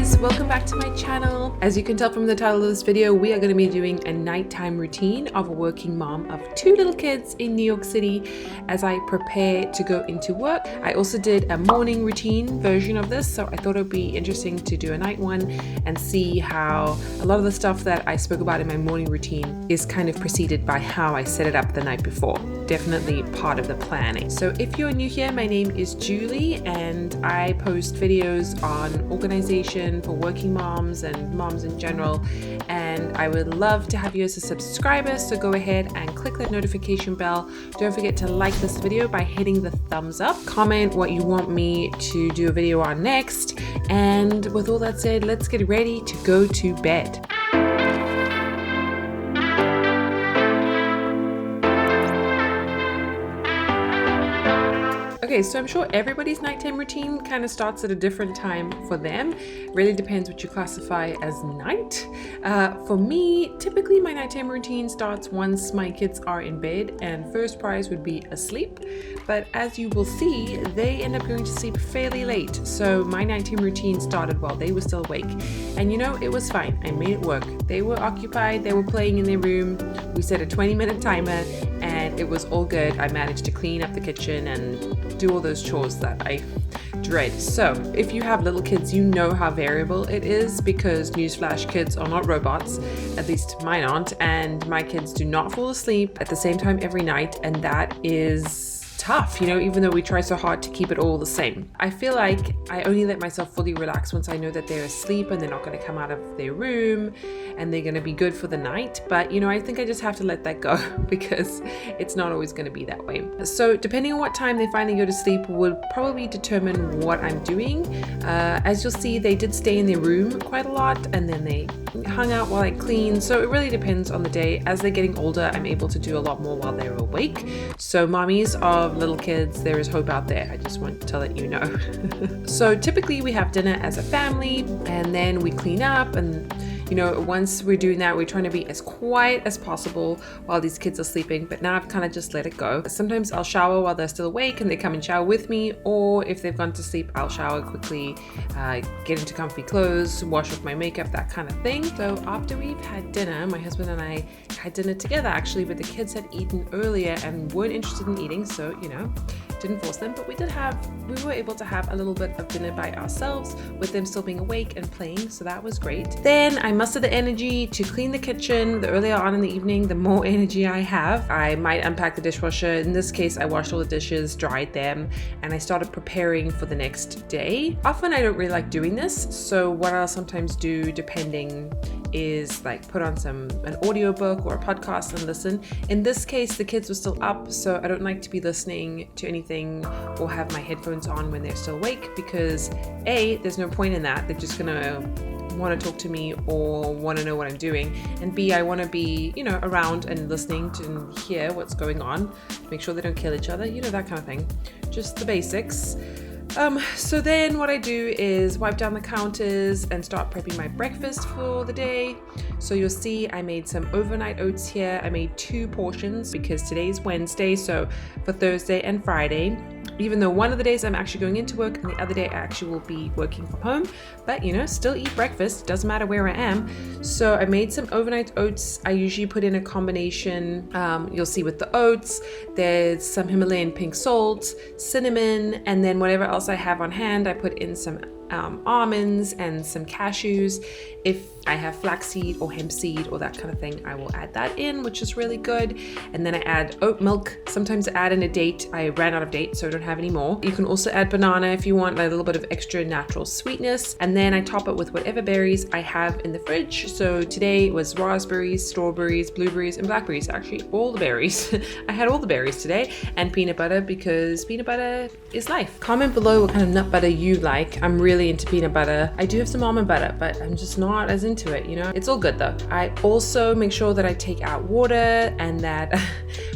guys, welcome back to my channel. As you can tell from the title of this video, we are going to be doing a nighttime routine of a working mom of 2 little kids in New York City as I prepare to go into work. I also did a morning routine version of this, so I thought it would be interesting to do a night one and see how a lot of the stuff that I spoke about in my morning routine is kind of preceded by how I set it up the night before. Definitely part of the planning. So if you're new here, my name is Julie and I post videos on organization for working moms and moms in general, and I would love to have you as a subscriber, so go ahead and click that notification bell. Don't forget to like this video by hitting the thumbs up, comment what you want me to do a video on next, and with all that said, let's get ready to go to bed. Okay, so I'm sure everybody's nighttime routine kind of starts at a different time for them. Really depends what you classify as night. For me, typically my nighttime routine starts once my kids are in bed, and first prize would be asleep. But as you will see, they end up going to sleep fairly late. So my nighttime routine started while they were still awake. And you know, it was fine. I made it work. They were occupied, they were playing in their room. We set a 20-minute timer and it was all good. I managed to clean up the kitchen and do all those chores that I dread. So if you have little kids, you know how variable it is, because newsflash, kids are not robots, at least mine aren't, and my kids do not fall asleep at the same time every night, and that is tough, you know, even though we try so hard to keep it all the same. I feel like I only let myself fully relax once I know that they're asleep and they're not going to come out of their room and they're going to be good for the night. But you know, I think I just have to let that go because it's not always going to be that way. So depending on what time they finally go to sleep will probably determine what I'm doing. As you'll see, they did stay in their room quite a lot and then they hung out while I cleaned. So it really depends on the day. As they're getting older, I'm able to do a lot more while they're awake. So mommies of little kids, there is hope out there. I just want to let you know. So typically we have dinner as a family and then we clean up, and you know, once we're doing that, we're trying to be as quiet as possible while these kids are sleeping, but now I've kind of just let it go. Sometimes I'll shower while they're still awake and they come and shower with me, or if they've gone to sleep, I'll shower quickly, get into comfy clothes, wash off my makeup, that kind of thing. So after we've had dinner, my husband and I had dinner together actually, but the kids had eaten earlier and weren't interested in eating, so you know, didn't force them, but we were able to have a little bit of dinner by ourselves with them still being awake and playing, so that was great. Then I mustered the energy to clean the kitchen. The earlier on in the evening, the more energy I have. I might unpack the dishwasher. In this case, I washed all the dishes, dried them, and I started preparing for the next day. Often I don't really like doing this, so what I'll sometimes do, depending, is like put on an audiobook or a podcast and listen. In this case, the kids were still up, so I don't like to be listening to anything or have my headphones on when they're still awake, because A, there's no point in that. They're just gonna want to talk to me or want to know what I'm doing, and B, I want to be, you know, around and listening to hear what's going on, make sure they don't kill each other, you know, that kind of thing, just the basics. So then what I do is wipe down the counters and start prepping my breakfast for the day. So you'll see I made some overnight oats here. I made 2 portions because today's Wednesday, so for Thursday and Friday, even though one of the days I'm actually going into work and the other day I actually will be working from home, but you know, still eat breakfast, doesn't matter where I am. So I made some overnight oats. I usually put in a combination, you'll see with the oats, there's some Himalayan pink salt, cinnamon, and then whatever else I have on hand, I put in some almonds and some cashews. If I have flaxseed or hemp seed or that kind of thing, I will add that in, which is really good. And then I add oat milk. Sometimes I add in a date. I ran out of dates, so I don't have any more. You can also add banana if you want a little bit of extra natural sweetness. And then I top it with whatever berries I have in the fridge. So today was raspberries, strawberries, blueberries, and blackberries. Actually, all the berries. I had all the berries today, and peanut butter, because peanut butter is life. Comment below what kind of nut butter you like. I'm really into peanut butter. I do have some almond butter, but I'm just not as into it, you know. It's all good though. I also make sure that I take out water, and that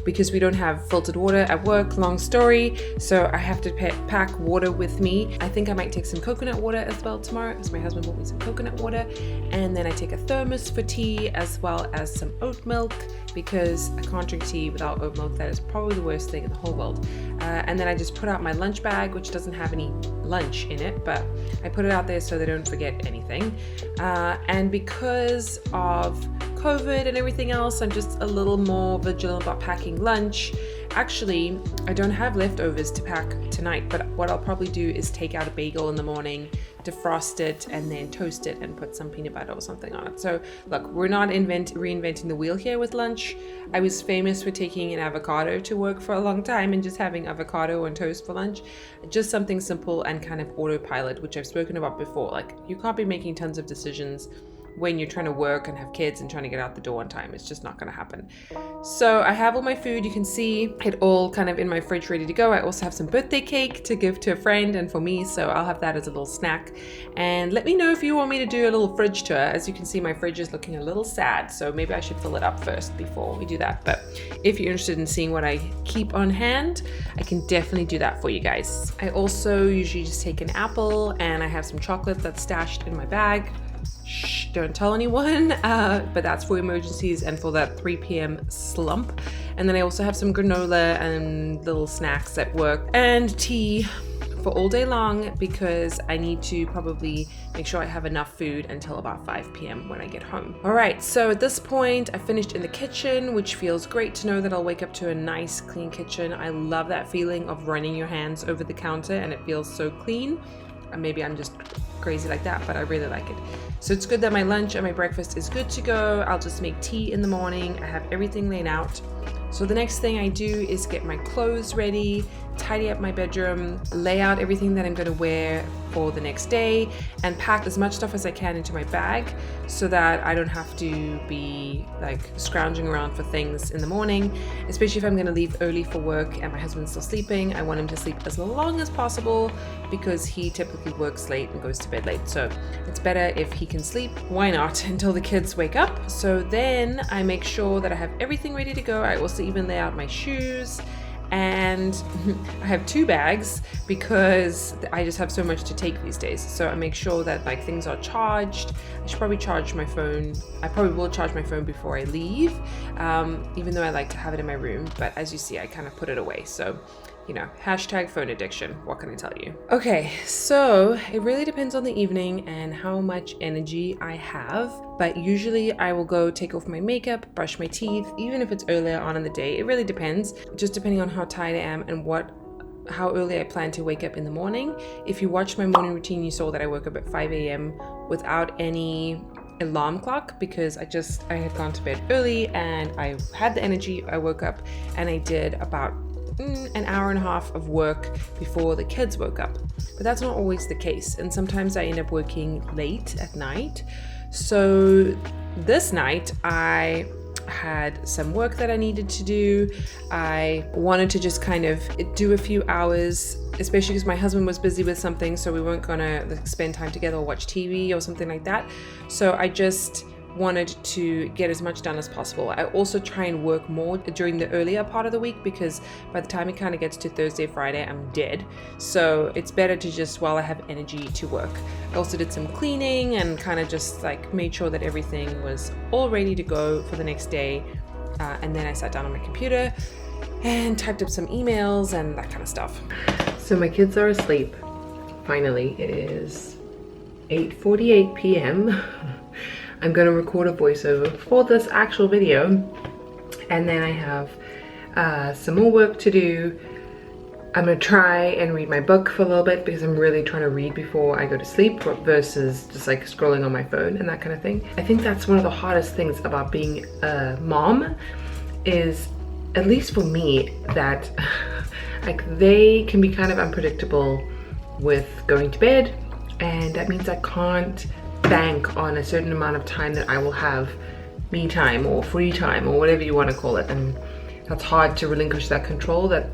because we don't have filtered water at work, long story, so I have to pack water with me. I think I might take some coconut water as well tomorrow, because my husband bought me some coconut water. And then I take a thermos for tea, as well as some oat milk, because I can't drink tea without oat milk. That is probably the worst thing in the whole world. And then I just put out my lunch bag, which doesn't have any lunch in it, but I put it out there so they don't forget anything. And because of COVID and everything else, I'm just a little more vigilant about packing lunch. Actually, I don't have leftovers to pack tonight, but what I'll probably do is take out a bagel in the morning, defrost it, and then toast it and put some peanut butter or something on it. So look, we're not reinventing the wheel here with lunch. I was famous for taking an avocado to work for a long time and just having avocado and toast for lunch. Just something simple and kind of autopilot, which I've spoken about before. Like, you can't be making tons of decisions when you're trying to work and have kids and trying to get out the door on time. It's just not going to happen. So I have all my food. You can see it all kind of in my fridge ready to go. I also have some birthday cake to give to a friend and for me, so I'll have that as a little snack. And let me know if you want me to do a little fridge tour. As you can see, my fridge is looking a little sad, so maybe I should fill it up first before we do that. But if you're interested in seeing what I keep on hand, I can definitely do that for you guys. I also usually just take an apple, and I have some chocolate that's stashed in my bag. Shh, don't tell anyone, but that's for emergencies and for that 3 p.m. slump. And then I also have some granola and little snacks at work and tea for all day long, because I need to probably make sure I have enough food until about 5 p.m. when I get home. All right, so at this point I finished in the kitchen, which feels great to know that I'll wake up to a nice clean kitchen. I love that feeling of running your hands over the counter and it feels so clean. And maybe I'm just crazy like that, but I really like it. So it's good that my lunch and my breakfast is good to go. I'll just make tea in the morning. I have everything laid out. So the next thing I do is get my clothes ready, tidy up my bedroom, lay out everything that I'm going to wear for the next day, and pack as much stuff as I can into my bag so that I don't have to be like scrounging around for things in the morning, especially if I'm going to leave early for work and my husband's still sleeping. I want him to sleep as long as possible because he typically works late and goes to bed late. So it's better if he can sleep. Why not until the kids wake up? So then I make sure that I have everything ready to go. I also even lay out my shoes. And I have 2 bags because I just have so much to take these days. So I make sure that like things are charged. I should probably charge my phone. I probably will charge my phone before I leave, even though I like to have it in my room. But as you see, I kind of put it away. So, you know, hashtag phone addiction. What can I tell you? Okay, so it really depends on the evening and how much energy I have. But usually I will go take off my makeup, brush my teeth, even if it's earlier on in the day. It really depends, just depending on how tired I am and how early I plan to wake up in the morning. If you watched my morning routine, you saw that I woke up at 5 a.m. without any alarm clock because I had gone to bed early and I had the energy. I woke up and I did about an hour and a half of work before the kids woke up. But that's not always the case, and sometimes I end up working late at night. So this night I had some work that I needed to do. I wanted to just kind of do a few hours, especially because my husband was busy with something, so we weren't gonna spend time together or watch TV or something like that. So I just wanted to get as much done as possible. I also try and work more during the earlier part of the week because by the time it kind of gets to Thursday, Friday, I'm dead. So it's better to just, while I have energy, to work. I also did some cleaning and kind of just like made sure that everything was all ready to go for the next day. And then I sat down on my computer and typed up some emails and that kind of stuff. So my kids are asleep. Finally, it is 8:48 p.m. I'm going to record a voiceover for this actual video, and then I have some more work to do. I'm going to try and read my book for a little bit because I'm really trying to read before I go to sleep versus just like scrolling on my phone and that kind of thing. I think that's one of the hardest things about being a mom is, at least for me, that like they can be kind of unpredictable with going to bed, and that means I can't bank on a certain amount of time that I will have me time or free time or whatever you want to call it, and that's hard to relinquish that control that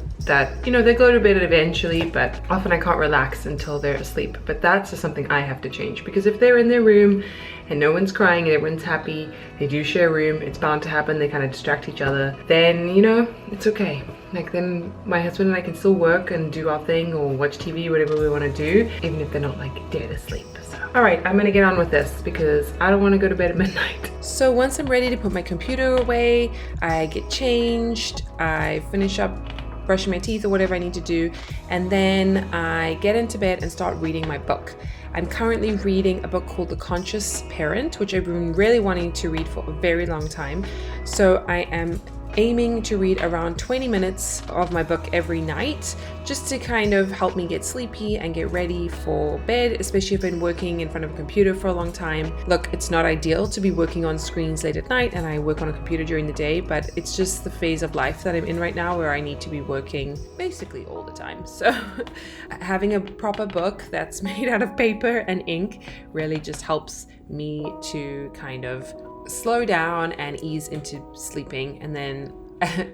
you know, they go to bed eventually, but often I can't relax until they're asleep. But that's just something I have to change, because if they're in their room and no one's crying and everyone's happy, they do share a room, it's bound to happen, they kind of distract each other, then, you know, it's okay. Like, then my husband and I can still work and do our thing or watch TV, whatever we want to do, even if they're not like dead asleep. All right, I'm gonna get on with this because I don't want to go to bed at midnight. So once I'm ready to put my computer away, I get changed, I finish up brushing my teeth or whatever I need to do. And then I get into bed and start reading my book. I'm currently reading a book called The Conscious Parent, which I've been really wanting to read for a very long time. So I am aiming to read around 20 minutes of my book every night, just to kind of help me get sleepy and get ready for bed, especially if I've been working in front of a computer for a long time. Look, it's not ideal to be working on screens late at night, and I work on a computer during the day, but it's just the phase of life that I'm in right now where I need to be working basically all the time. So having a proper book that's made out of paper and ink really just helps me to kind of slow down and ease into sleeping. And then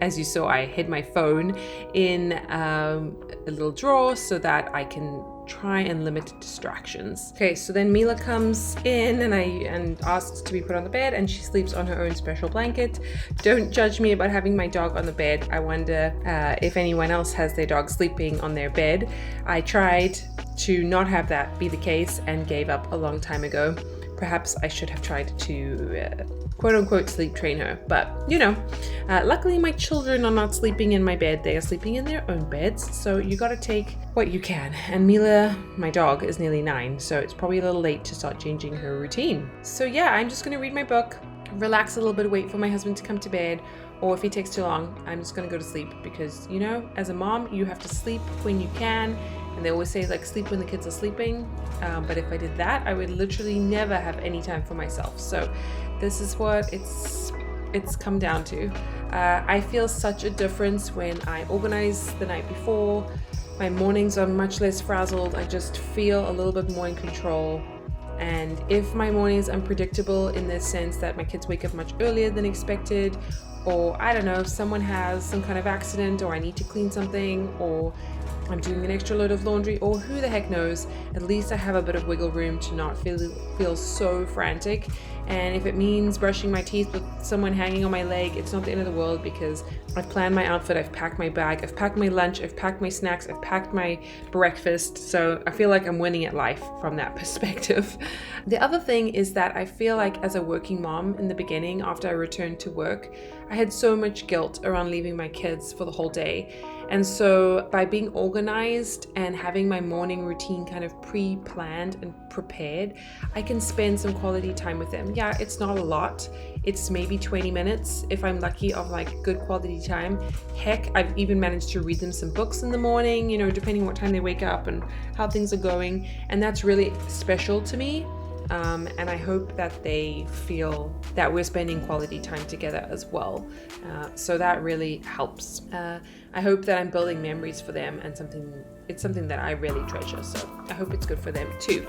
as you saw, I hid my phone in a little drawer so that I can try and limit distractions. Okay, so then Mila comes in and asks to be put on the bed, and she sleeps on her own special blanket. Don't judge me about having my dog on the bed. I wonder if anyone else has their dog sleeping on their bed. I tried to not have that be the case and gave up a long time ago. Perhaps I should have tried to quote unquote sleep train her, but luckily my children are not sleeping in my bed. They are sleeping in their own beds, so you gotta take what you can. And Mila, my dog, is nearly 9, so it's probably a little late to start changing her routine. So yeah, I'm just gonna read my book, relax a little bit, wait for my husband to come to bed, or if he takes too long, I'm just gonna go to sleep, because as a mom, you have to sleep when you can. And they always say, like, sleep when the kids are sleeping. But if I did that, I would literally never have any time for myself. So this is what it's come down to. I feel such a difference when I organize the night before. My mornings are much less frazzled. I just feel a little bit more in control. And if my morning is unpredictable in the sense that my kids wake up much earlier than expected, or I don't know, if someone has some kind of accident, or I need to clean something, or I'm doing an extra load of laundry, or who the heck knows, at least I have a bit of wiggle room to not feel so frantic. And if it means brushing my teeth with someone hanging on my leg, it's not the end of the world, because I've planned my outfit, I've packed my bag, I've packed my lunch, I've packed my snacks, I've packed my breakfast. So I feel like I'm winning at life from that perspective. The other thing is that I feel like as a working mom in the beginning, after I returned to work, I had so much guilt around leaving my kids for the whole day. And so by being organized and having my morning routine kind of pre-planned and prepared, I can spend some quality time with them. Yeah, it's not a lot. It's maybe 20 minutes if I'm lucky of like good quality time. Heck, I've even managed to read them some books in the morning, depending on what time they wake up and how things are going. And that's really special to me. And I hope that they feel that we're spending quality time together as well. So that really helps. I hope that I'm building memories for them, and it's something that I really treasure. So I hope it's good for them too.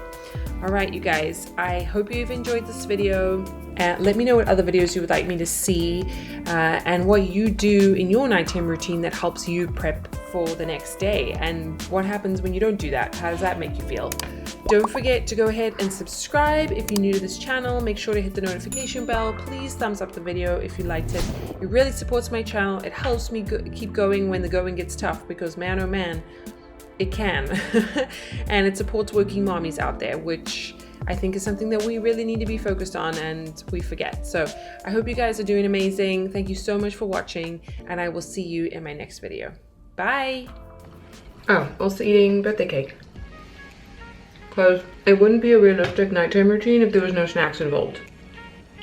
All right, you guys, I hope you've enjoyed this video. Let me know what other videos you would like me to see, and what you do in your nighttime routine that helps you prep for the next day, and what happens when you don't do that. How does that make you feel? Don't forget to go ahead and subscribe if you're new to this channel. Make sure to hit the notification bell. Please thumbs up the video if you liked it. It really supports my channel. It helps me keep going when the going gets tough, because man, oh man, it can. And it supports working mommies out there, which I think is something that we really need to be focused on, and we forget. So I hope you guys are doing amazing. Thank you so much for watching, and I will see you in my next video. Bye. Oh, also eating birthday cake, because it wouldn't be a realistic nighttime routine if there was no snacks involved.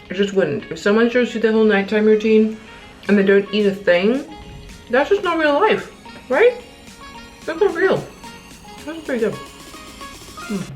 It just wouldn't. If someone shows you the whole nighttime routine and they don't eat a thing, that's just not real life, right? That's not real. That's pretty good.